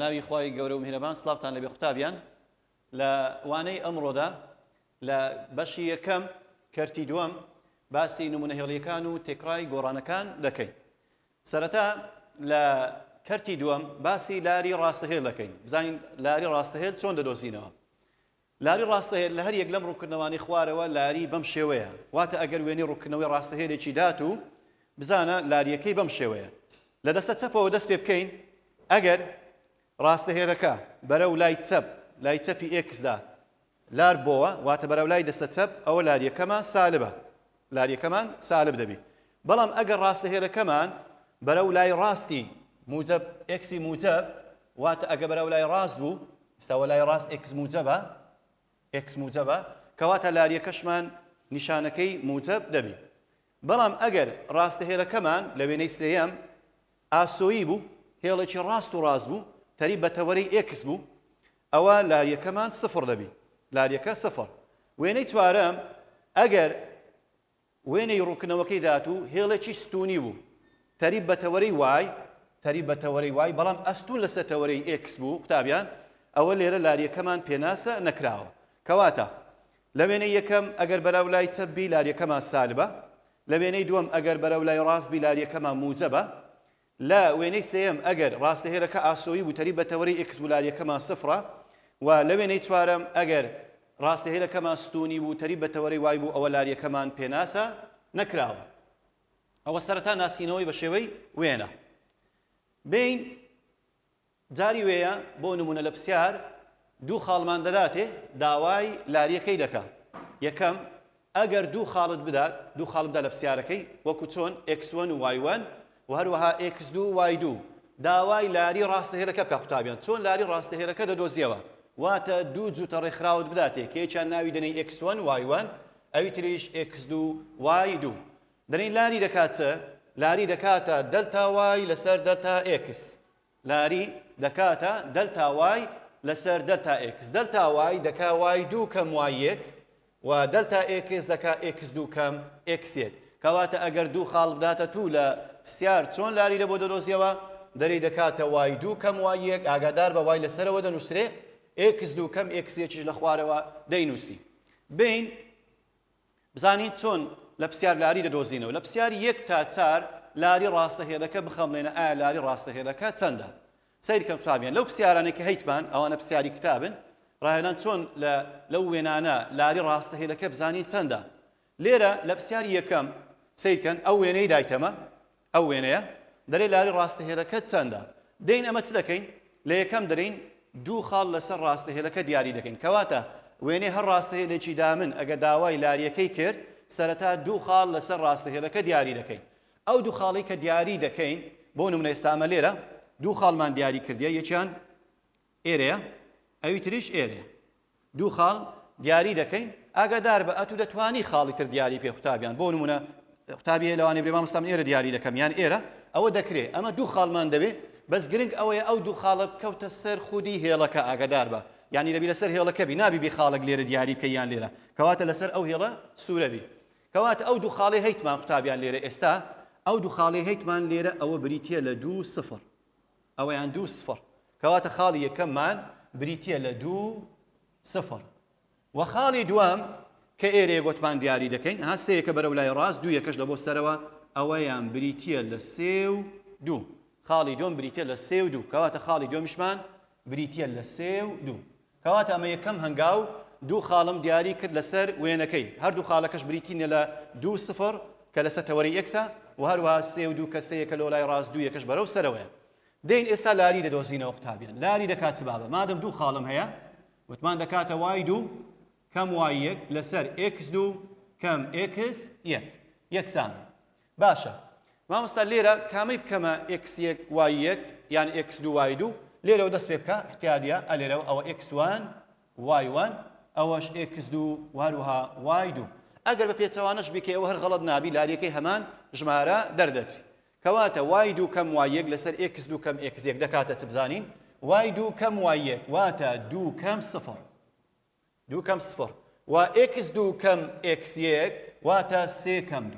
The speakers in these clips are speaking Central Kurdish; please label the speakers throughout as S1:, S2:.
S1: بەناوی خوای گەورە و میهرەبان سڵاوتان لەبێ قوتابیان لە وانەی ئەمڕۆدا لە بەشی یەکەم کەرتی دووەم باسی نمونەهێڵیەکان و تێکڕای گۆڕانەکان دەکەین. سەرەتا لە کەرتی دووەم باسی لاری ڕاستەهێڵ دەکەین. بزانین لاری ڕاستەهێڵ چۆن دەدۆزینەوە. لاری ڕاستەهێڵ لە هەر یەک لەم ڕووکردنەوانی خوارەوە لاری بەم شێوەیە. واتە ئەگەر وێنەی ڕووکردنەوەی ڕاستەهێڵێکی دات و بزانە لاریەکەی بەم شێوەیە. لە دەستە چەپەوە دەست پێ بکەین ئەگەر ڕاستەهێڵەکە بەرەو لای چەپی ئێکسدا لار بۆوە واتە بەرەو لای دەستە چەپ ئەوە لاریەکەمان سالبە. لاریەکەمان سالب دەبی. بەڵام ئەگەر ڕاستەهێڵەکەمان بەرەو لای ڕاستی موجب ئێکسی موجب واتە ئەگە بەرەو لای ڕاست بوو ئێستاوە لای ڕاست ئێکس موجبە کەواتە لاریەکەشمان نیشانەکەی موجب دەبی. بەڵام ئەگەر ڕاستەهێڵەکەمان لە وێنەی سێیەم ئاسۆیی بوو هێڵێکی ڕاست و ڕاست بوو تەری بە تەوەرەی ئێکس بوو ئەوە لاریەکەمان سفر دەبی. لاریەکە سفر. وێنەی چوارەم ئەگەر وێنەی ڕووکردنەوەکەی دات و هێڵێکی ستونی بوو تەری بە تەوەرەی وای بەڵام ئەستون لەسەر تەوەرەی ئێکس بوو قوتابیان ئەوە لێرە لاریەکەمان پێناسە نەکراوە. کەواتە لە وێنەی یەکەم ئەگەر بەرەو لای چەپ بی لاریەکەمان سالبە. لە وێنەی دووەم ئەگەر بەرەو لای ڕاست بی لاریەکەمان موجبە. لە وێنەی سێیەم ئەگەر ڕاستەهێڵەکە ئاسۆیی بوو تەری بە تەوەرەی ئێکس بوو لاریەکەمان سفرە. و لە وێنەی چوارەم ئەگەر ڕاستەهێڵەکەمان ستونی بوو تەری بە تەوەرەی وای بوو ئەوە لاریەکەمان پێناسە نەکراوە. ئەوە سەرەتا ناسینەوەی بە شێوەی وێنە. بین جاری وێیە بۆ نمونە لە پرسیار دوو خاڵمان دەداتێ داوای لاریەکەی دەکات. یەکەم ئەگەر دوو خاڵت بدات دوو خاڵ بدا لە پرسیارەکەی وەکو چۆن x1 و y1 و هەروەها x2 و y2 داوای لاری ڕاستەهێڵەکە بکە قوتابیان چۆن لاری ڕاستەهێڵەکە دەدۆزیەوە. واتە دوو جووتە ڕێکخراوت بداتێ کێکیان ناوی دەنەی x1 y1 ئەوی تریش x2 y2 دەنەی لاری دەکات چە؟ لاری دەکاتە دەلتا y لەسەر دەلتا x. لاری دەکاتە دەلتا y لەسەر دەلتا x. دەلتا y دەکا y2 کەم y1 و دەلتا x دەکا x2 کەم x1. کەواتە ئەگەر دوو خاڵ بداتە تو لە پرسیار چۆن لاری لە بۆ دەدۆزیەوە دەری دەکاتە y2 کەم y1 ئاگادار بە y لەسەرەوە دەنووسرێ x2 کەم x1 لە خوارەوە دەینووسی. بین بزانین چۆن لە پرسیار لاری دەدۆزینەوە. لە پرسیار 1 تا 4 لاری ڕاستەهێڵەکە بخەمڵێنە ئایا لاری ڕاستەهێڵەکە چەندە. سەیری کەم قوتابیان لەو پرسیارانێک کە هەیتمان ئەوانە پرسیاری کتابن ڕاهێنان چۆن لەو وێنانە لاری ڕاستەهێڵەکە بزانین چەندە. لێرە لە پرسیاری یەکەم سەیرکەن ئەو وێنەی دایتەمە ئەو وێنەیە دەرێ لاری ڕاستەهێڵەکە چەندە. دەین ئەمە چ دەکەین لە یەکەم دەرین دوو خاڵ لەسەر ڕاستەهێڵەکە دیاری دەکەین. کەواتە وێنەی هەر ڕاستەهێڵێکی دامن ئەگە داوای لاریەکەی کرد سەرەتا دوو خاڵ لەسەر ڕاستەهێڵەکە دیاری دەکەین. ئەو دوو خاڵی کە دیاری دەکەین بۆ نمونە ئێستا ئەمە لێرە دوو خاڵمان دیاری کردیە یەکیان ئێرەیە ئەوی تریش ئێرەیە. دوو خاڵ دیاری دەکەین ئاگادار بە ئەتو دەتوانی خاڵی تر دیاری پێ قوتابیان بۆ نمونە قوتابی لەوانێ برێ مامۆستا ئێرە دیاری دەکەم یان ئێرە ئەوە دەکرێت ئەمە دوو خاڵمان دەبێت بەس گرنگ ئەوەیە ئەو دوو خاڵە بکەوتە سەر خودی هێڵەکە ئاگادار بە یعنی دەبی لەسەر هێڵەکە بی نابی بی خاڵک لێرە دیاری بکە یان لێرە کەواتە لەسەر ئەو هێڵە سوورە بی. کەواتە ئەو دوو خاڵی هەیتمان قوتابیان لێرە ئێستا ئەو دوو خاڵی هەیتمان لێرە ئەوە بریتیە لە 2 0 ئەوەیان 2 0 کەواتە خاڵی یەکەممان بریتیە لە 2 0 و خاڵی دوام کە ئێرەیە گوتمان دیاری دەکەین ها سەیەکە بەرەو لای ڕاست دوو یەکەش لە بۆ سەرەوە ئەوەیان بریتیە لە 3 و 2 خاڵی دوم بریتیە لە 3 و 2 کەواتە خاڵی دومیشمان بریتیە لە 3 و 2 کەواتە ئەمە یەکەم هەنگاو دوو خاڵم دیاری کرد لەسەر وێنەکەی هەردوو خاڵەکەش بریتینە لە 2 0 کە لەسەر تەوەری ئێکسە و هەروەها 3 و 2 کە سەیەکە لەو لای ڕاست دوو یەکەش بەرەو سەرەوەیە. دەین ئێستا لاری دەدۆزینەوە قوتابیان لاری دەکات چ بابە مادەم دوو خاڵم هەیە وتمان دەکاتە y2 کەم y1 لەسەر x2 کەم x1 یەکسان. باشە مامۆستا لێرە کامی بکەمە x1 y1 یان x2 y2 لێرەوە دەست پێ بکە احتیادیە ئەلێرەوە ئەوە x1 y1 ئەوەش x2 وهروها y2 ئەگەر بە پێچەوانەش بکەی ئەوە هەر غەڵەت نابی لاریەکەی هەمان ژمارە دەردەچی. کەواتە y2 کەم y1 لەسەر x2 کەم x1 دەکاتە چ بزانین y2 کەم y1 واتە 2 کەم 0 2 کەم 0 و x2 کەم x1 واتە 3 کەم 2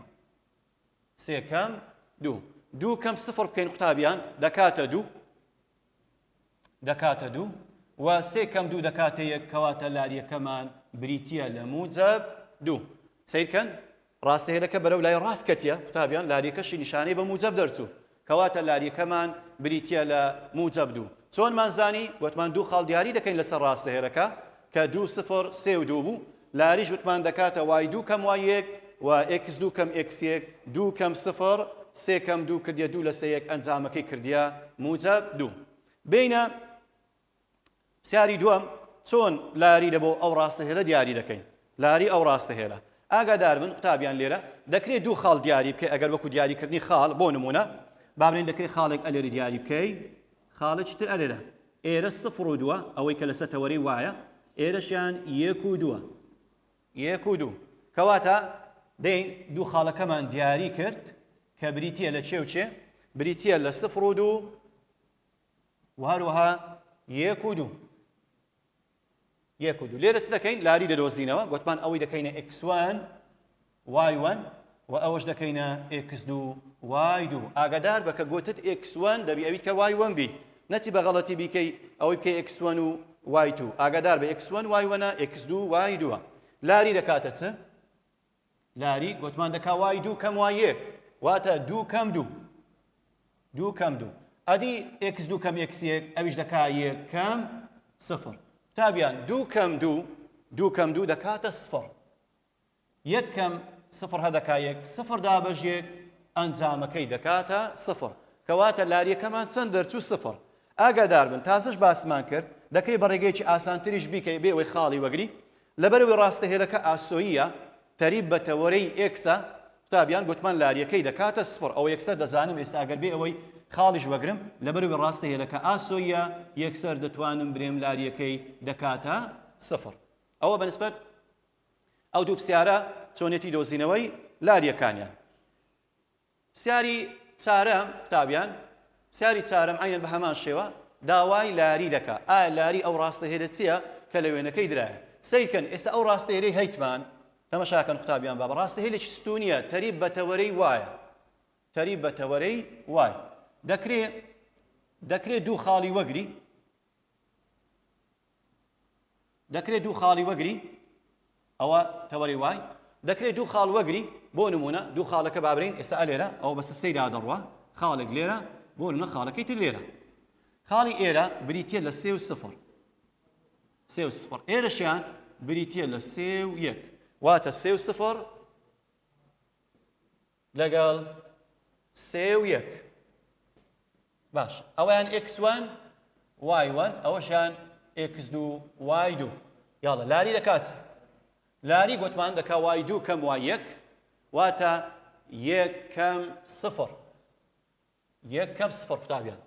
S1: 3 کەم 2 2 کەم 0 بکەین قوتابیان دەکاتە 2 دەکاتە دوو و سێ کەم دوو دەکاتە یەک کەواتە لاریەکەمان بریتیە لە موجب دوو سیرکەن ڕاستەهێلەکە بەرەو لای ڕاست کەتیە قوتابیان لاریەکەشی نیشانەی بە موجب دەرچوو کەواتە لاریەکەمان بریتیە لە موجب دوو چۆنمان زانی وتمان دوو خاڵ دیاری دەکەین لەسەر ڕاستەهێلەکە کە 2 0 3 و 2 بوو لاریش وتمان دەکاتە وای دوو کەم وای یەک و x2 کەم x1 2 کەم 0 3 کەم 2 کردیە 2 لە 3 1 ئەنجامەکەی کردیە موجب 2 بینە سیاری دووەم چۆن لاری لە بۆ ئەو ڕاستەهێلە دیاری دەکەین لاری ئەو ڕاستەهێلە ئاگادار بن قوتابیان لێرە دەکرێت دوو خاڵ دیاری بکەی ئەگەر وەکو دیاریکردنی خاڵ بۆ نمونە با بڵێن دەکرێت خاڵێک ئەلێرە دیاری بکەی خاڵێکی تر ئەلێرە ئێرە 0 و 2 ئەوەی کە لەسەر تەوەرەی وایە ئێرەشیان 1 و 2 1 و 2 کەواتە دەین دوو خاڵەکەمان دیاری کرد کە بریتیە لە چێ و چێ بریتیە لە 0 و 2 و هەروەها 1 و 2 1 و 2 لێرە چ دەکەین لاری دەدۆزینەوە گوتمان ئەوەی دەکەینە x1 y1 و ئەوەش دەکەینە x2 y2 ئاگادار بە کە گوتت x1 دەبی ئەویت کە y1 بی نەچی بە غەڵەتی بیکەی ئەوەی بکەی x1 و y2 ئاگادار بە x1 y1 x2 y2 لاری دەکاتە چ لاری گوتمان دەکا y2 کەم y1 واتە 2 کەم 2 2 کەم 2 ئەدی x2 کەم x1 ئەویش دەکا 1 کەم 0 تابیان 2 کەم 2 2 کەم 2 دەکاتە 0 1 کەم 0 هەدەکا 1 0 دابەژ 1 ئەنجامەکەی دەکاتە 0 کەواتە لاریەکەمان چەند دەرچوو 0 ئاگادار بن تازەش باسمان کرد دەکرێت بە ڕێگەیەکی ئاسانتریش بیکەی بێ ئەوەی خاڵی وەگری لەبەرەوەی ڕاستەهێلەکە ئاسۆییە تەریب بە تەوەرەی ئێکسە قوتابیان گوتمان لاریەکەی دەکاتە 0 ئەو یەکسەر دەزانم ئێستا ئەگەر بێ ئەوەی خاڵیش وەگرم لەبەرەوەی ڕاستەهێلەکە ئاسۆیە یەکسەر دەتوانم برێم لاریەکەی دەکاتە 0 ئەوە بەنسبەت ئەو دوو پرسیارە چۆنێتی دۆزینەوەی لاریەکانیان پرسیاری چارەم قوتابیان پرسیاری چارەم عینەن بە هەمان شێوە داوای لاری دەکا ئایا لاری ئەو ڕاستەهێلە چییە کە لە وێنەکەی درایە سیرکەن ئێستا ئەو ڕاستەهێلەی هەیتمان تەماشاکەن قوتابیان بابە ڕاستەهێلێکی ستونیە تەریب بە تەوەرەی وایە تەریب بە تەوەرەی وای دەکرێت دوو خاڵی وەگری دەکرێت دوو خاڵی وەگری ئەوە تەوەرەی وای دەکرێت دوو خاڵ وەگری بۆ نمونە دوو خاڵەکە بابرین ئێستا ئەلێرە ئەو بەسە سەیدا دەڕوە خاڵێک لێرە بۆ نمونە خاڵەکەی تر لێرە خاڵی ئێرە بریتیە لە 3 و 0 3 و 0 ئێرەشیان بریتیە لە 3 و 1 واتە 3 و 0 لەگەڵ 3 و 1 باش ئەویان x1 y1 ئەوەشیان x2 y2 یاڵە لاری دەکات لاری گوتمان دەکا y2 کەم y1 واتە 1 کەم 0 1 کەم 0 قوتابیان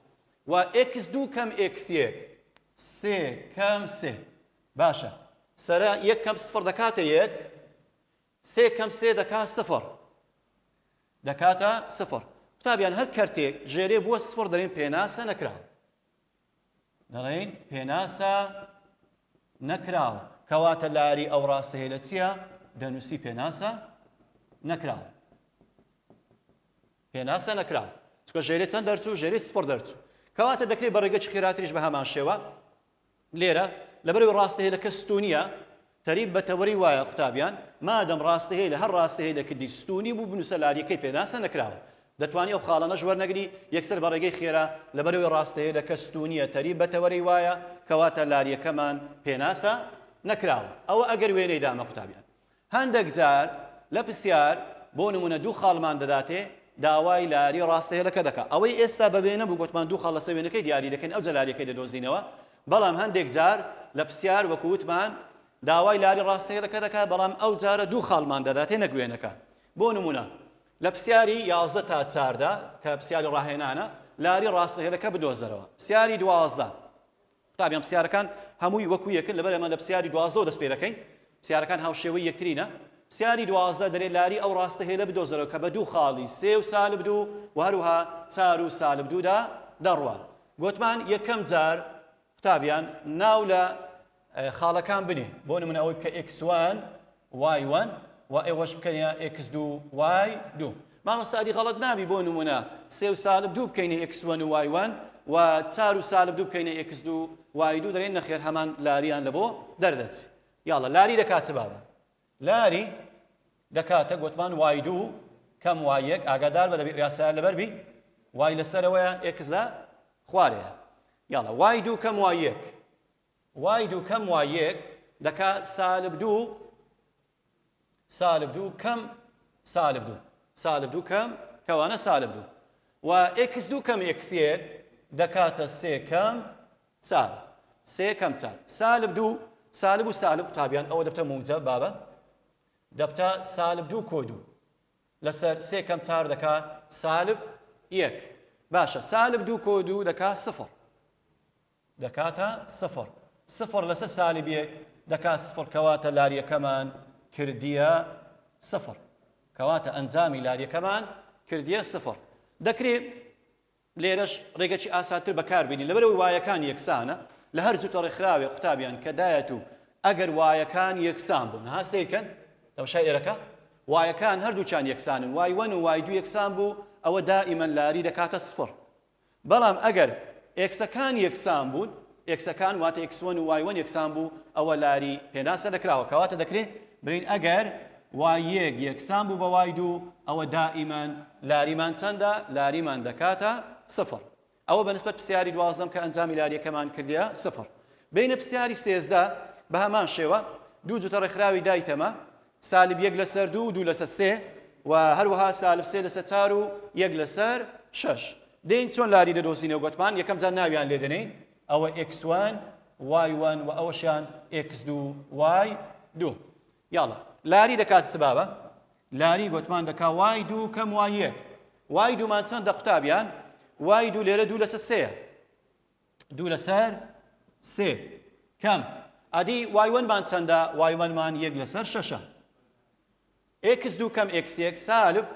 S1: و x2 کەم x1 3 کەم 3 باشە سەرە 1 کەم 0 دەکاتە 1 3 کەم 3 دەکات 0 دەکاتە 0 قوتابیان هەر کەرتێک ژێرێ بووە 0 دەڵێن پێناسە نەکراوە دەڵێن پێناسە نەکراوە کەواتە لاری ئەو ڕاستەهێلە چییە دەنووسی پێناسە نەکراوە پێناسە نەکراوە چکە ژێرێ چەند دەرچوو ژێرێ 0 دەرچوو کەواتە دەکرێت بە ڕێگەی خێراتریش بە هەمان شێوە لێرە لەبەرەوەی ڕاستەهێلەکە ستونیە تەریب بە تەوەرەی وایە قوتابیان مادەم ڕاستەهێلە هەر ڕاستەهێلەکە دی ستونی بوو بنووسە لاریەکەی پێناسە نەکراوە دەتوانی ئەو خاڵانەش وەرنەگری یەکسەر بە ڕێگەی خێرا لەبەرەوەی ڕاستەهێلەکە ستونیە تەریب بە تەوەرەی وایە کەواتە لاریەکەمان پێناسە نەکراوە ئەوە ئەگەر وێنەی دامە قوتابیان هەندێک جار لە پرسیار بۆ نمونە دوو خاڵمان دەداتێ داوای لاری ڕاستەهێلەکە دەکات ئەوەی ئێستا بەبێنە بوو گوتمان دوو خاڵ لەسەر وێنەکەی دیاری دەکەین ئەو جەلاریەکەی دەدۆزینەوە بەڵام هەندێک جار لە پرسیار وەکو وتمان داوای لاری ڕاستەهێلەکە دەکات بەڵام ئەو جارە دوو خاڵمان دەداتێ نەک وێنەکە بۆ نمونە لە پرسیاری 11 تا 14 کە پرسیاری ڕاهێنانە لاری ڕاستەهێلەکە بدۆزەرەوە پرسیاری 12 قوتابیان پرسیارەکان هەمووی وەکو یەکن لەبەر ئەمە لە پرسیاری 12 دەست پێ دەکەین پرسیارەکان هاوشێوەی یەکترینە پرسیاری 12 دەرێ لاری ئەو ڕاستەهێلە بدۆزەرەوە کە بە دوو خاڵی 3 و سالب 2 و هەروها 4 و سالب 2 دا دەڕوە گوتمان یەکەم جار قوتابیان ناو لە خاڵەکان بنێ بۆ نمونە ئەوەی بکە x1 y1 و ئێوەش بکەنە x2 y2 مامۆستادی غەڵەت نابی بۆ نمونە 3 و سالب 2 بکەینە x1 و y1 و چار و سالب دوو بکەینە ئێکس دوو وای دوو دەڵێن نەخێر هەمان لاریان لە بۆ دەردەچێت یاڵە لاری دەکاتە بابە لاری دەکاتە گوتمان وای دوو کەم وای یەک ئاگادار بە دەبێت یاسایە لەبەربی وای لەسەرەوەیە ئێکسدا خوارەیە یاڵە وای دوو کەم وای یەک وای دوو کەم وای یەک دەکات سالب دوو کەم سالب دوو کەم کەوانە سالب دوو و ئێکس دوو کەم ئێکس یەک دەکاتە سێ کەم چار سێ کەم چار سالب دوو سالب و سالب قوتابیان ئەوە دەبتە موجب بابە دەبتە سالب دوو کۆ دوو لەسەر سێ کەم چار دەکات سالب یەک باشە سالب دوو کۆ دوو دەکات سفر دەکاتە سفر سفر لەسەر سالب یەک دەکات سفر کەواتە لاریەکەمان کردیە سفر کەواتە ئەنجامی لاریەکەمان کردیە سفر دەکرێت لێرەش ڕێگەی ئاساتر بەکاربێنین لەبەرەوەی وایەکان یەکسانە لە هەر جووتە ڕێکخراوێ قوتابیان کە دایەت و ئەگەر وایەکان یەکسان بوون هاسەیەکەن دەوشای ئێرەکە وایەکان هەردووچان یەکسانن وای وەن و وای دوو یەکسان بوو ئەوە دائیمەن لاری دەکاتە سفر بەڵام ئەگەر ئێکسەکان یەکسان بوون ئێکسەکان واتە ئێکس1 و وای وەن یەکسان بوو ئەوە لاری پێناسە دەکراوە کەواتە دەکرێت برین ئەگەر وای یەک یەکسان بوو بە وای دوو ئەوە دائیمەن لاریمان چەندە لاریمان دەکاتە سفر ئەوە بەنسبەت پرسیاری دوازدەم کە ئەنجامی لاریەکەمان کردیە سفر بینە پرسیاری سێزدە بە هەمان شێوە دوو جووتە ڕێکخراوی دایتەمە سالب یەک لەسەر دوو دوو لەسەر سێ و هەروەها سالب سێ لەسەر چار و یەک لەسەر شەش دێین چۆن لاری دەدۆزینەوە گوتمان یەکەم جار ناویان لێ دەنین ئەوە x1 y1 و ئەوەشیان x2 y2 یاڵە لاری دەکاتە چ بابە لاری گوتمان دەکا y2 کەم y1 y2 مان چەندە قوتابیان y2 لێرە دوو لەسەر سێە دوو لەسەر سێ کەم ئەدی y1 مان چەندە y1 مان یەک لەسەر شەشە x2 کەم x1 سالب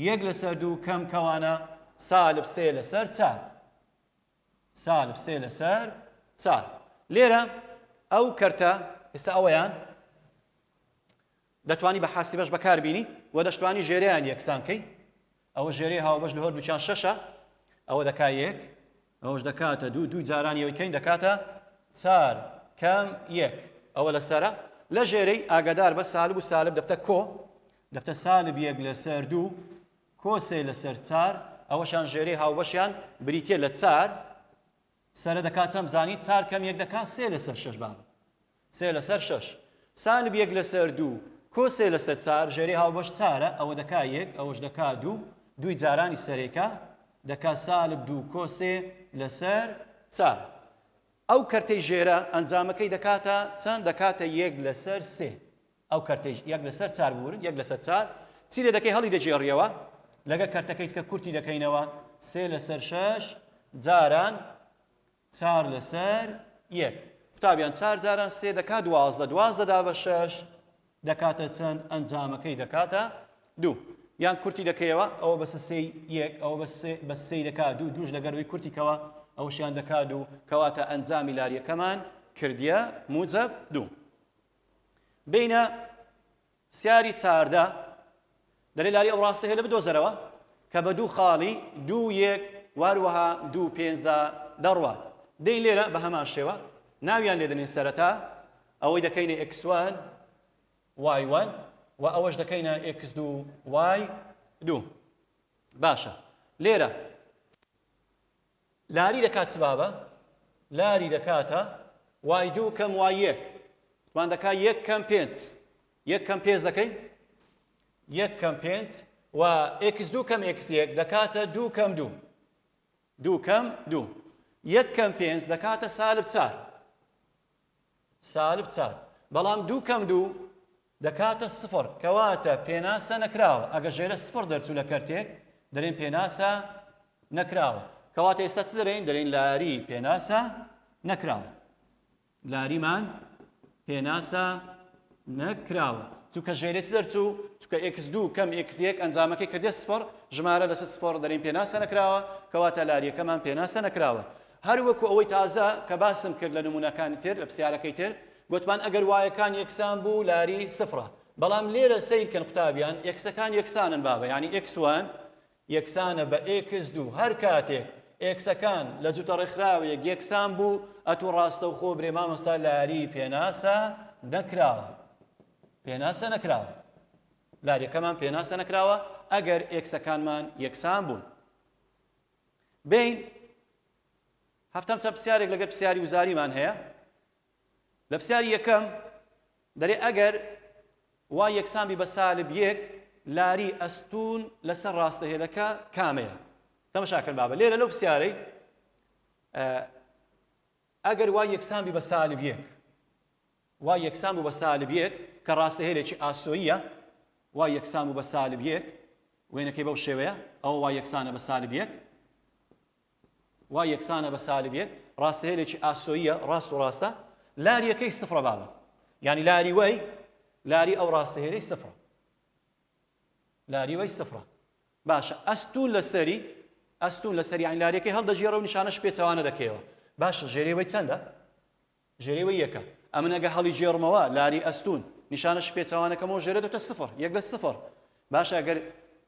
S1: یەک لەسەر دوو کەم کەوانە سالب سێ لەسەر چار سالب سێ لەسەر چار لێرە ئەو کەرتە ئێستا ئەوەیان دەتوانی بە حاسیبەش بەکاربینی و دەشتوانی ژێرەیان یەکسانکەی ئەوە ژێرەی هاوبەش لە هەردووچیان شەشە ئەوە دەکا یەک ئەوەش دەکاتە دوو دوو جارانیەوەی دەکاتە چار کەم یەک ئەوە لەسەرە لە ژێرەی ئاگادار بە سالب و سالب دەبتە کۆ دەبتە سالب یەک لەسەر دوو کۆ سێ لەسەر چار ئەوەشان ژێرەی هاوبەشیان بریتێ لە چار سەرە دەکات چەم زانی چار کەم یەک دەکات سێ لەسەر شەش بابە سێ لەسەر شەش سالب یەک لەسەر دوو کۆ سێ لەسەر چار ژێرەی هاوبەش چارە ئەوە دەکا یەک ئەوەش دەکا دوو دوی جارانی سەرێکە دەکا سالب دوو کۆ سێ لەسەر چار ئەو کەرتەی ژێرە ئەنجامەکەی دەکاتە چەند دەکاتە یەک لەسەر سێ ئەو کەرتەی یەک لەسەر چار بورن یەک لەسەر چار چی لێ دەکەی هەڵی دەجێڕیەوە لەگە کەرتەکەیت کە کورتی دەکەینەوە سێ لەسەر شەش جاران چار لەسەر یەک قوتابیان چار جاران سێ دەکات دوازدە دوازدەدا بە شەش دەکاتە چەند ئەنجامەکەی دەکاتە دوو یان کورتی دەکەیەوە ئەوە بەسە سێی یەک ئەوە بە سێی دەکات دوو دووش لەگەروی کورتیکەوە ئەوشیان دەکات دوو کەواتە ئەنجامی لاریەکەمان کردیە موجب دوو بینە سیاری چاردە دەرێ لاری ئەو ڕاستە هێلە بدۆزەرەوە کە بە دوو خاڵی دوو یەک واروەها دوو پێنجدا دەڕوات دەی لێرە بە هەمان شێوە ناویان لێ دەنێن سەرەتا ئەوەی دەکەینە x1 y1 و ئەوەش دەکەینە x2 y2 باشە لێرە لاری دەکات چ بابە لاری دەکاتە y2 کەم y1 توان دەکات یەک کەم پێنج یەک کەم پێنج دەکەین یەک کەم پێنج و x2 کەم x1 دەکاتە دوو کەم دوو دوو کەم دوو یەک کەم پێنج دەکاتە سالب چار سالب چار بەڵام دوو کەم دوو دەکاتە سفر کەواتە پێناسە نەکراوە ئەگە ژێرە سفر دەرچوو لە کەرتێک دەرێن پێناسە نەکراوە کەواتە ئێستا چ دەرێن لاری پێناسە نەکراوە لاریمان پێناسە نەکراوە چونکە ژێرێتی دەرچوو چونکە x2 کەم x1 ئەنجامەکەی کردێ سفر ژمارە لەسەر سفر دەرێن پێناسە نەکراوە کەواتە لاریەکەمان پێناسە نەکراوە هەروەکو ئەوەی تازە کە باسم کرد لە نمونەکانی تر لە پرسیارەکەی تر گوتمان ئەگەر وایەکان یەکسان بوو لاری سفرە بەڵام لێرە سەیرکەن قوتابیان ئێکسەکان یەکسانن بابە یعنی x1 یەکسانە بە x2 هەر کاتێک ئێکسەکان لە جوتە ڕێکخراوەیەک یەکسان بوو ئەتوو ڕاستە و خۆ برێ مامۆستا لاری پێناسە نەکراوە پێناسە نەکراوە لاریەکەمان پێناسە نەکراوە ئەگەر ئێکسەکانمان یەکسان بوون بین هەفتەم چەند پرسیارێک لەگەر پرسیاری وزاریمان هەیە لە پرسیاری یەکەم دەرێ ئەگەر وا یەکسانبی بە سالب یەک لاری ئەستون لەسەر ڕاستەهێلەکە کامەیە تەماشاکەن بابە لێرە لەو پرسیارەی ئەگەر وا یەکسانبی بە سالب یەک وا یەکسان بوو بە سالب یەک کە ڕاستەهێلێکی ئاسۆییە وا یەکسان بوو بە سالب یەک وێنەکەی بەو شێوەیە ئەوە وا یەکسانە بە سالب یەک وا یەکسانە بە سالب یەک ڕاستەهێلێکی ئاسۆییە ڕاست و ڕاستە لاریەکەی سفرە بابە یعنی لاری وەی لاری ئەو ڕاستەهێلەی سفرە لاری وەی سفرە باشە ئەستون لەسەری یعنی لاریەکەی هەڵدەژێڕە و نیشانەش پێچەوانە دەکەوە باشە ژێرەوەی چەندە ژێرەوەی یەکە ئەمن ئەگە هەڵی جێڕمەوە لاری ئەستون نیشانەش پێچەوانەکەمەوە ژێرە دەبێتە سفر یەک لە سفر باشە ئەگەر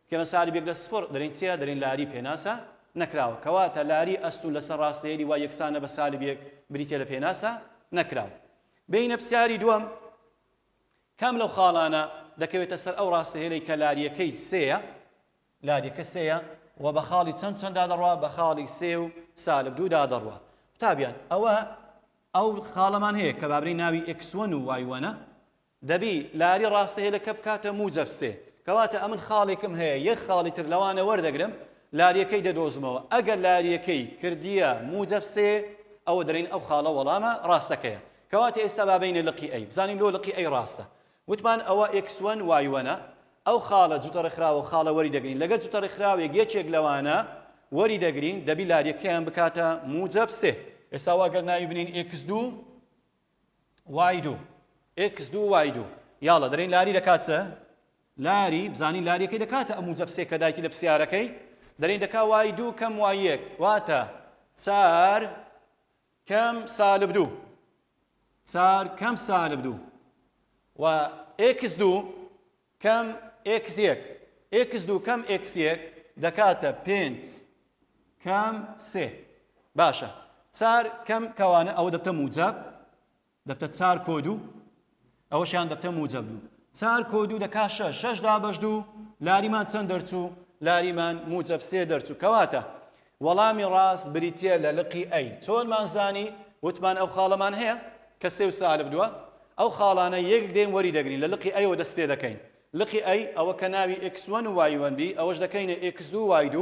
S1: کەمە سالب یەک لە سفر دەرێن چیە دەرێن لاری پێناسە نەکراوە کەواتە لاری ئەستون لەسەر ڕاستەهێلی وا یەکسانە بە سالب یەک بریتە لە پێناسە نەکراوە بینە پرسیاری دووەم کام لەو خاڵانە دەکەوێتە سەر ئەو ڕاستەهێلەی کە لاریەکەی سێیە لاریەکە سێیە و بە خاڵی چەند دادەڕوا بە خاڵی سێ و سالب دوو دادەڕوا قوتابیان ئەو خاڵەمان هەیە کە بابرەی ناوی x1 و y1 دەبی لاری ڕاستەهێلەکە بکاتە موجب سێ کەواتە ئەمن خاڵێکم هەیە یەک خاڵی تر لەوانە وەردەگرم لاریەکەی دەدۆزمەوە ئەگەر لاریەکەی کردیە موجب سێ ئەوە دەرێن ئەو خاڵە وەڵامە ڕاستەکەیە کەواتە ئێستا بابینە لقی ئەی بزانین لۆ لقی ئەی ڕاستە وتمان ئەوە x1 y1 ئەو خاڵە جوتە ڕێکخراوە خاڵە وەری دەگرین لەگەر جوتە ڕێکخراوێک یەکێک لەوانە وەری دەگرین دەبی لاریەکەیان بکاتە موجب سێ ئێستا واگەر ناوی بنین x2 y2 x2 y2 یاڵە دەرێن لاری دەکاتە لاری بزانین لاریەکەی دەکاتە ئەم موجب سێ کە دایکی لە پرسیارەکەی دەرێن دەکا y2 کەم y1 واتە 4 کەم سالب 2 4 کەم سالب 2 و x2 کەم x1 x2 کەم x1 دەکاتە 5 کەم 3 باشە 4 کەم کەوانە ئەوە دەبتە موجب دەبتە 4 کۆدو ئەوەشیان دەبتە موجب 4 کۆدو دەکا 6 دابەش 2 لاریمان چەند دەرچوو لاریمان موجب 3 دەرچوو کەواتە وەڵامی ڕاست بریتە لە لقی ئەی چۆنمان زانی وتمان ئەو خاڵەمان هەیە کە 3 و سالب 2 ئەو خاڵانە یەک دێن وەری دەگرین لە لقی ئەیەوە دەست پێ دەکەین لقی ئەی ئەوە کە ناوی x1 و y1 بی ئەوەش دەکەینە x2 و y2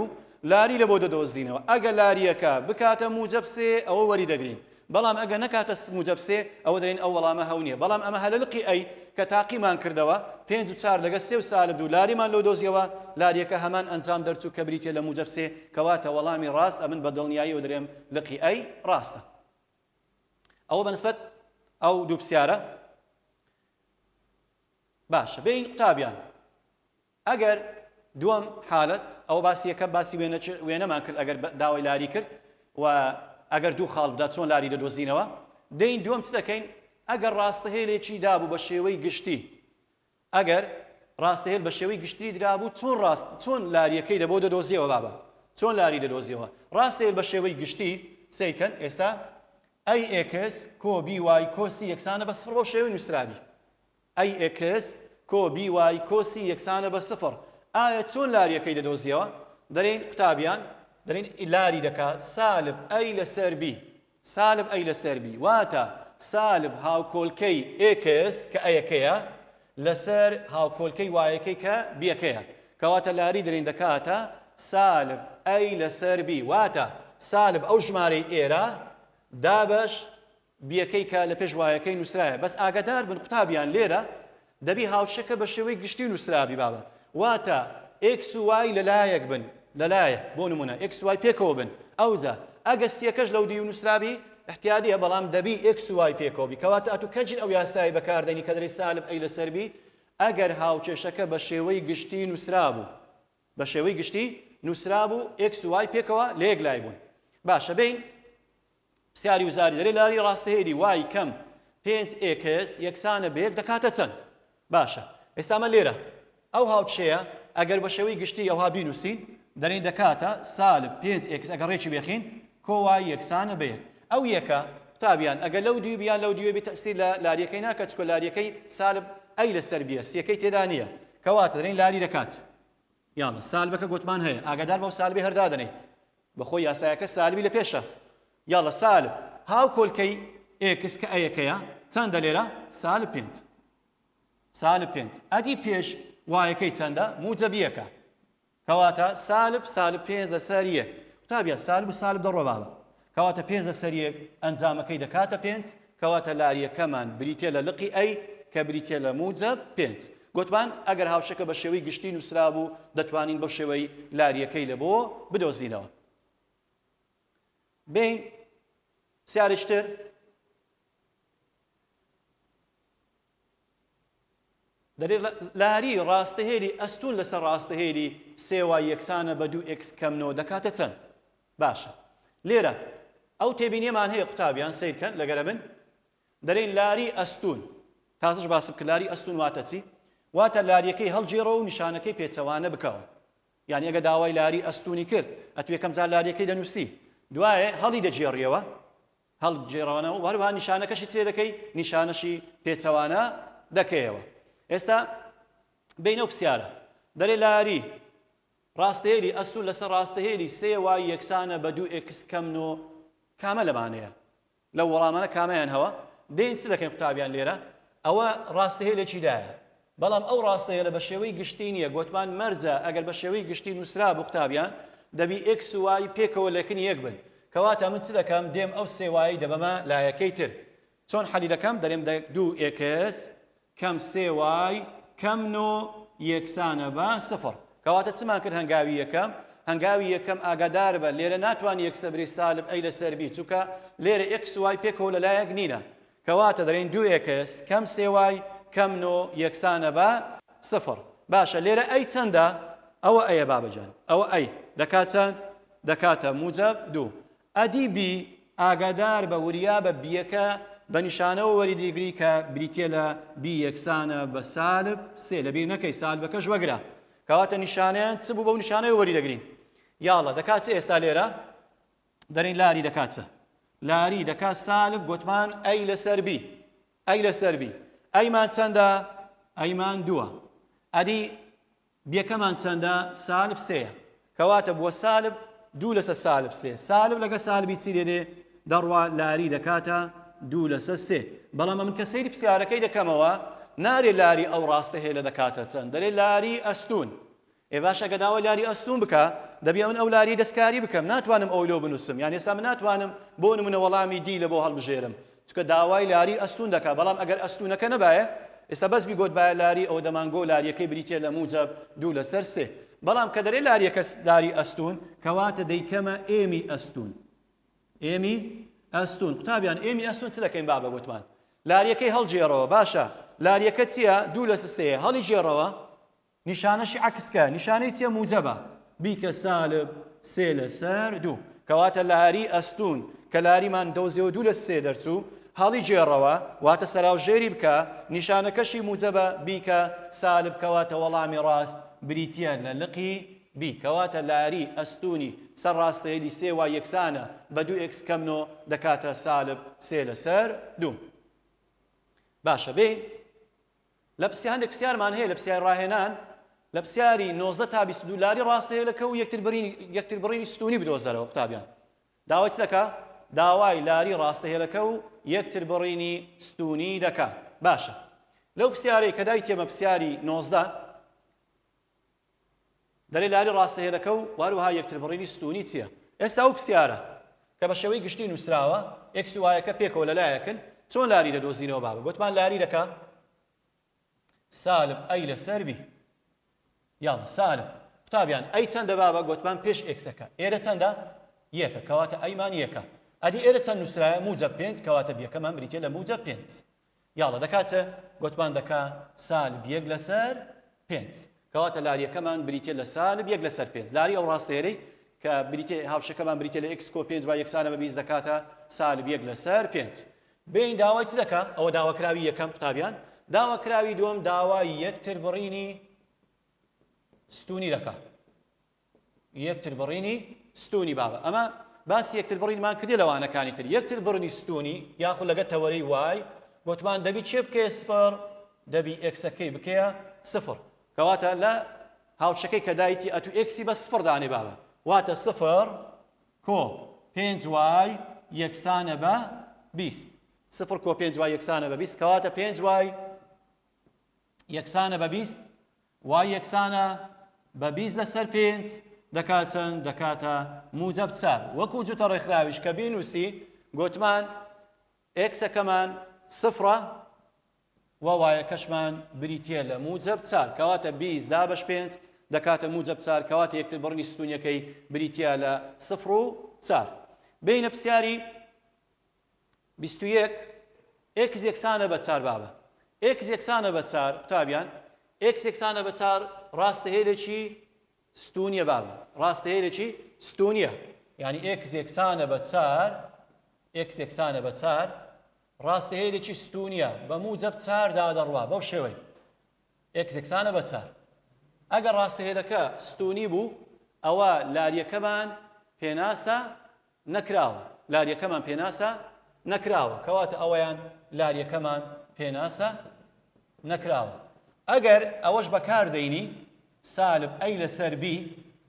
S1: لاری لە بۆ دەدۆزینەوە ئەگە لاریەکە بکاتە موجب سێ ئەوە وەری دەگرین بەڵام ئەگە نەکاتە موجب سێ ئەوە دەرێن ئەو وەڵامە هەو نییە بەڵام ئەمە هە لە لقی ئەی کە تاقیمان کردەوە 5 و 4 لەگە 3 و سالب 2 لاریمان لۆ دۆزیەوە لاریەکە هەمان ئەنجام دەرچوو کە بریتێ لە موجب سێ کەواتە وەڵامی ڕاست ئەمن بە دڵنیایی و دەرێم لقی ئەی ڕاستە ئەوە بەنسبەت ئەو دوو پرسیارە باشە بین قوتابیان ئەگەر دووەم حالت ئەو باسی یەکەم باسی وێنەمان کرد ئەگەر داوای لاری کرد و ئەگەر دوو خاڵ بدا چۆن لاری دەدۆزینەوە دەین دووەم چ دەکەین ئەگەر ڕاستەهێلێکی دابوو بە شێوەی گشتی ئەگەر ڕاستەهێل بە شێوەی گشتی درابوو چۆن لاریەکەی دەبۆ دەدۆزیەوە بابە چۆن لاری دەدۆزیەوە ڕاستەهێل بە شێوەی گشتی سەیکەن ئێستا ئەی ئێکس کۆ بی وای کۆسی یەکسانە بە سفر بۆ شێوەی نووسرابی ئەی ئێکس کۆ بی وای کۆسی یەکسانە بە سفر ئایا چۆن لاریەکەی دەدۆزیەوە دەرێن قوتابیان دەرێن لاری دەکا سالب ئەی لەسەر بی سالب ئەی لەسەر بی واتە سالب هاوکۆلکەی ئێکس کە ئەیەکەیە لەسەر هاوکۆلکەی وایەکەی کە بیەکەیە کەواتە لاری دەرێن دەکاتە سالب ئەی لەسەر بی واتە سالب ئەو ژمارەی ئێرە دابەش بیەکەی کە لە پێش وایەکەی نووسرایە بەس ئاگادار بن قوتابیان لێرە دەبی هاوشەکە بە شێوەی گشتی نووسرابی بابە واتە x و y لەلایەک بن لەلایە بۆ نمونە x و y پێکەوە بن ئەوجا ئەگە سیەکەش لەو دی و نووسرابی احتیادیە بەڵام دەبی x و y پێکەوە بی کەواتە ئەتو کەنجین ئەو یاسایی بەکاردێنی کە دەرێ سالب ئەی لەسەر بی ئەگەر هاوچێشەکە بە شێوەی گشتی نووسرابوو بە شێوەی گشتی نووسرابوو x و y پێکەوە لە یەک لای بوون باشە بین پرسیاری وزاری دەرێ لاری ڕاستەهێلی وای کەم 5x یەکسانە بە یەک دەکاتە چەند باشە ئێستا ئەمە لێرە ئەو هاوچەیە ئەگەر بە شێوەی گشتی ئەوها بینووسین دەرێن دەکاتە سالب 5x ئەگەر ڕێکی بێخین کۆوای یەکسانە بێت ئەو یەکە قوتابیان ئەگەر لەو دوو بیان لەو دوێ بێت تەستی لە لاریەکەی ناکات چکە لاریەکەی سالب ئەی لەسەر بیە سیەکەی تێدا نییە کەواتە دەرێن لاری دەکات یاڵە سالبەکە گوتمان هەیە ئاگادار بەو سالبی هەردا دەنێ بەخۆی یاسایەکە سالبی لە پێشە یاڵە سالب هاو کۆلکەی x کە ئەیەکەیە چەندە لێرە سالب 5 سالب 5 ئەدی پێش وایەکەی چەندە موجەبیەکە کەواتە سالب 5 لەسەر یەک قوتابیان سالب و سالب دەڕۆ باوە کەواتە 5 لەسەر یەک ئەنجامەکەی دەکاتە 5 کەواتە لاریەکەمان بریتێ لە لقی ئەی کە بریتێ لە موجەب 5 گوتمان ئەگەر هاوشەکە بە شێوەی گشتی نووسرا بوو دەتوانین بەو شێوەی لاریەکەی لە بۆ بدۆزینەوە بین پرسیارێکتر دەرێ لاری ڕاستەهێلی ئەستون لەسەر ڕاستەهێلی سێوای یەکسانە بە 2x کەمنەوە دەکاتە چەند باشە لێرە ئەو تێبینیەمان هەیە قوتابیان سیرکەن لەگەرە من دەرێن لاری ئەستون تازش باسم کە لاری ئەستون واتە چی واتە لاریەکەی هەڵگێڕەوە و نیشانەکەی پێچەوانە بکەوە یعنی ئەگە داوای لاری ئەستونی کرد ئەتو یەکەم جار لاریەکەی دەنووسی دوایە هەڵی دەجێڕیەوە هەڵگێڕەوەنەوە وەروها نیشانەکەشی چێ دەکەی نیشانەشی پێچەوانە دەکەیەوە ئێستا بینەو پرسیارە دەرێ لاری ڕاستەهێلی ئەستون لەسەر ڕاستەهێلی سێ وای یەکسانە بە 2x کەمنۆ کامە لەمانەیە لەو وەڵامانە کامیان هەوە دێن چ دەکەین قوتابیان لێرە ئەوە ڕاستەهێلێکی دایە بەڵام ئەو ڕاستەهێلە بە شێوەی گشتی نییە گوتمان مەرجە ئەگەر بە شێوەی گشتی نووسرا بوو قوتابیان دەبی x و y پێکەوە لەکنی یەک بن کەواتە من چ دەکەم دێم ئەو سێ وایی دەبەمە لایەکەی تر چۆن حەلی دەکەم دەرێم 2x کەم سێ وای کەمنۆ یەکسانە بە سفر کەواتە چمان کرد هەنگاوی یەکەم هەنگاوی یەکەم ئاگادار بە لێرە ناتوانانی یەک سەبری سالب ئەی لەسەر بی چووکە لێرە x وای پێکەوە لەلایەک نینە کەواتە دەرێن 2x کەم سێ وای کەمنۆ یەکسانە بە سفر باشە لێرە ئەی چەندە ئەوە ئەیە بابەجان ئەوە ئەی دەکات چەند دەکاتە موجەب 2 ئەدی بی ئاگادار بە وریا بە بیەکە بە نیشانەوە وەری دیگری کە بریتێ لە بی یەکسانە بە سالب سێ لەبیر نەکەی سالبەکەش وەگرە کەواتە نیشانەیان چ بوو بەو نیشانەوە وەری دەگرین یاڵە دەکات ئێستا لێرە دەرێن لاری دەکاتە لاری دەکات سالب گوتمان ئەی لەسەر بی ئەی لەسەر بی ئەیمان چەندە ئەیمان دووە ئەدی بیەکەمان چەندە سالب سێە کەواتە بووە سالب دوو لەسەر سالب سێ سالب لەگە سالبی چی لێدێ دەڕوا لاری دەکاتە دوو لەسەر سێ بەڵام من کە سەیری پرسیارەکەی دەکەمەوە نارێ لاری ئەو ڕاستەهێلە دەکاتە چەند دەرێ لاری ئەستون ئێ باشە ئەگە داوای لاری ئەستون بکە دەبێ من ئەو لاری دەستکاری بکەم ناتوانم ئەو لۆ بنووسم یان ئێستا من ناتوانم بۆ نمونە وەڵامی دی لە بۆ هەڵبژێرم چکە داوای لاری ئەستون دەکا بەڵام ئەگەر ئەستونەکە نەبایە ئێستا بەس بیگۆت باە لاری ئەو دەمانگۆ لاریەکەی بریتێ لە موجەب دوو لەسەر سێ بەڵام کە دەرێ لاریەکە لاری ئەستون کەواتە دەیکەمە ئێمی ئەستون ئێمی ئەستون قوتابیان ئێمی ئەستون چ دەکەین بابە گوتمان لاریەکەی هەڵگێڕەوە باشە لاریەکە چییە دوو لەسەر سێ هەڵی گێڕەوە نیشانەشی عکسکە نیشانەی چیە موجەبە بیکە سالب سێ لەسەر دوو کەواتە لاری ئەستون کە لاریمان دۆزیەوە دوو لە سێ دەرچوو هەڵی گێڕەوە واتە سەراوژێری بکە نیشانەکەشی موجەبە بیکە سالب کەواتە وەڵامی ڕاست بریتە لە لقی بی کەواتە لاری ئەستونی سەر ڕاستەیەلی سێ وای یەکسانە بە 2x کەمنۆ دەکاتە سالب سێ لەسەر دوو باشە بین لە هەندێک پرسیارمان هەیە لە پرسیار ڕاهێنان لە پرسیاری 19 تا 22 لاری ڕاستەهێلەکە و یەکتر بڕینی ستونی بدۆزەرەوە قوتابیان داوای چ دەکا داوای لاری ڕاستەهێلەکە و یەکتر بڕینی ستونی دەکا باشە لەو پرسیارەی کە دای تێمە پرسیاری 19 دەرێ لاری ڕاستەهێلەکە و واروها یەکتر بڕینی ستونی چییە ئێستا ئەو پرسیارە کە بە شێوەی گشتی نووسراوە x و y-ەکە پێکەوە لەلایەکن چۆن لاری دەدۆزینەوە بابە گوتمان لاری دەکا سالب ئەی لەسەر بی یاڵە سالب قوتابیان ئەی چەندە بابە گوتمان پێش x-ەکە ئێرە چەندە یەکە کەواتە ئەیمان یەکە ئەدی ئێرە چەند نووسرایە موجەب 5 کەواتە بیەکەمان بریتێ لە موجەب 5 یاڵە دەکاتە گوتمان دەکا سالب یەک لەسەر 5 کەواتە لاریەکەمان بریتێ لە سالب یەک لەسەر 5 لاری ئەو ڕاستەیەرەی کە بریتێ هاوشەکەمان بریتێ لە x کۆ 5 با یەکسانە بە 20 دەکاتە سالب یەک لەسەر 5 بین داوای چ دەکا ئەوە داواکراوی یەکەم قوتابیان داواکراوی دووەم داوای یەکتر بڕینی ستونی دەکا یەکتر بڕینی ستونی بابە ئەمە باسی یەکتر بڕینمان کردی لەوانەکانی تر یەکتر بڕنی ستونی یاخود لەگە تەوەرەی وای گوتمان دەبی چێ بکەیە سفر دەبی ئێکسەکەی بکەیە سفر کەواتە لە هاوشەکەی کە دایتی ئەتو ئێکسی بە سفر دانێ بابە واتە سفر کۆ 5 وای یەکسانە بە 20 سفر کۆ 5 وای یەکسانە بە 20 کەواتە 5 وای یەکسانە بە 20 وای یەکسانە بە 20 لەسەر 5 دەکات چەند دەکاتە موجب 4 وەکو جوتە ڕێکخراویش کە بینووسی گوتمان ئێکسەکەمان سفرە و وایەکەشمان بریتیە لە موجب 4 کەواتە 20 دا بەش 5 دەکاتە موجب 4 کەواتە یەکتر بڕنی ستونیەکەی بریتیە لە سفر و 4 بینە پرسیاری 21 ئێکس یەکسانە بە 4 بابە ئێکس یەکسانە بە 4 قوتابیان ئێکس یەکسانە بە 4 ڕاستەهێلێکی ستونیە بابە ڕاستەهێلێکی ستونیە یعنی ئێکس یەکسانە بە 4 ئێکس یەکسانە بە 4 ڕاستەهێلێکی ستونیە بە موجب 4 دادەڕوا بەو شێوەی ئێکس یەکسانە بە 4 ئەگەر ڕاستەهێلەکە ستونی بوو ئەوە لاریەکەمان پێناسە نەکراوە لاریەکەمان پێناسە نەکراوە کەواتە ئەوەیان لاریەکەمان پێناسە نەکراوە ئەگەر ئەوەش بەکاردەینی سالب ئەی لەسەر بی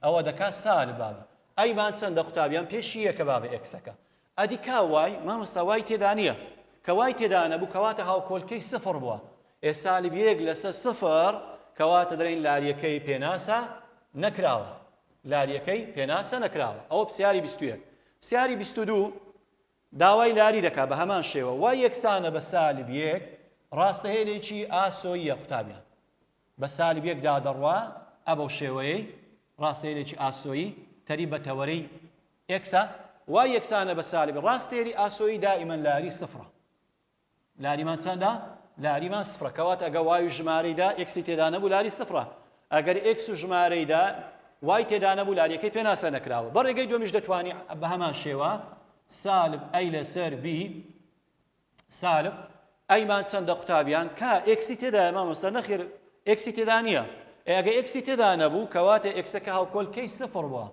S1: ئەوە دەکات سالب بابە ئەیمان چەندە قوتابیان پێشی یەکە بابە ئێکسەکە ئەدی کا وای مامۆستا وای تێدا نییە کە وای تێدا نەبوو کەواتە هاوکۆلکەی سفر بووە سالب یەک لەسەر سفر کەواتە دەڵێن لاریەکەی پێناسە نەکراوە لاریەکەی پێناسە نەکراوە ئەوە پرسیاری 21 پرسیاری 22 داوای لاری دەکات بە هەمان شێوە وای یەکسانە بە سالب یەک ڕاستەهێلێکی ئاسۆییە قوتابیان بە سالب یەک دادەڕوا ئەبەو شێوەیەی ڕاستەهێلێکی ئاسۆیی تەری بە تەوەرەی ئێکسە وای یەکسانە بە سالب ڕاستەهێلی ئاسۆیی دائیمەن لاری سفرە لاریمان چەندە لاریمان سفرە کەواتە ئەگە وای و ژمارەیدا ئێکسی تێدا نەبوو لاری سفرە ئەگەر ئێکس و ژمارەیدا وای تێدا نەبوو لاریەکەی پێناسە نەکراوە بەڕێگەی دومیش دەتوانی بە هەمان شێوە سالب ئەی لەسەر بی سالب ئەیمان چەندە قوتابیان کا ئێکسی تێدا مامۆستا نەخێر ئێکسی تێدا نییە ئەگە ئێکسی تێدا نەبوو کەواتە ئێکسەکە هاوکۆلکەی سفر بووە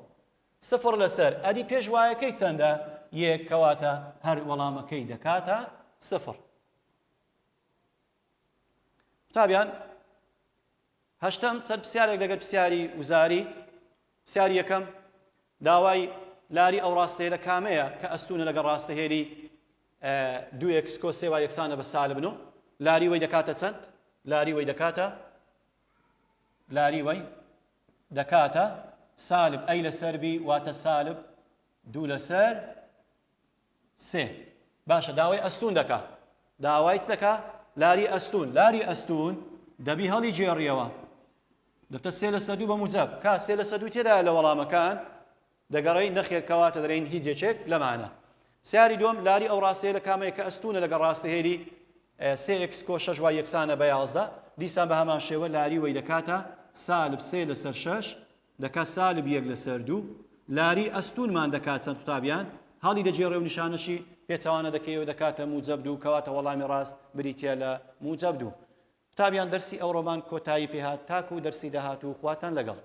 S1: سفر لەسەر ئەدی پێش وایەکەی چەندە یەک کەواتە هەر وەڵامەکەی دەکاتە سفر قوتابیان هەشتم چەند پرسیارێک لەگەر پرسیاری وزاری پرسیاری یەکەم داوای لاری ئەو ڕاستەهێلە کامەیە کە ئەستونە لەگەڵ ڕاستەهێلی 2x کۆ 3 وای یەکسانە بە سالب 9 لاری وەی دەکاتە چەند لاری وەی دەکاتە سالب ئەی لەسەر بی واتە سالب 2 لەسەر 3 باشە داوای ئەستون دەکات داوای چ دەکات لاری ئەستون دەبی هەڵی جێڕیەوە دەبتە 3 لەسەر 2 بە موجب کا 3 لەسەر 2 تێدایە لە وەڵامەکان دەگەڕێی نەخێر کەواتە دەرێن هیچ یەکێک لەمانە سیاری دوم لاری ئەو ڕاستەهێلە کامەیە کە ئەستونە لەگەڵ ڕاستەهێلی 3x کۆ 6 وای یەکسانە بە 11 دیسان بە هەمان شێوە لاری وەی دەکاتە سالب 3 لەسەر 6 دەکات سالب 1 لەسەر 2 لاری ئەستونمان دەکات چەند قوتابیان هەڵی دەجێڕێ و نیشانەشی پێچەوانە دەکەوێت دەکاتە موجب 2 کەواتە وەڵامی ڕاست بریتیە لە موجب 2 قوتابیان دەرسی ئەوڕۆمان کۆتایی پێهات تاکو و دەرسی داهاتوو خواتان لەگەڵ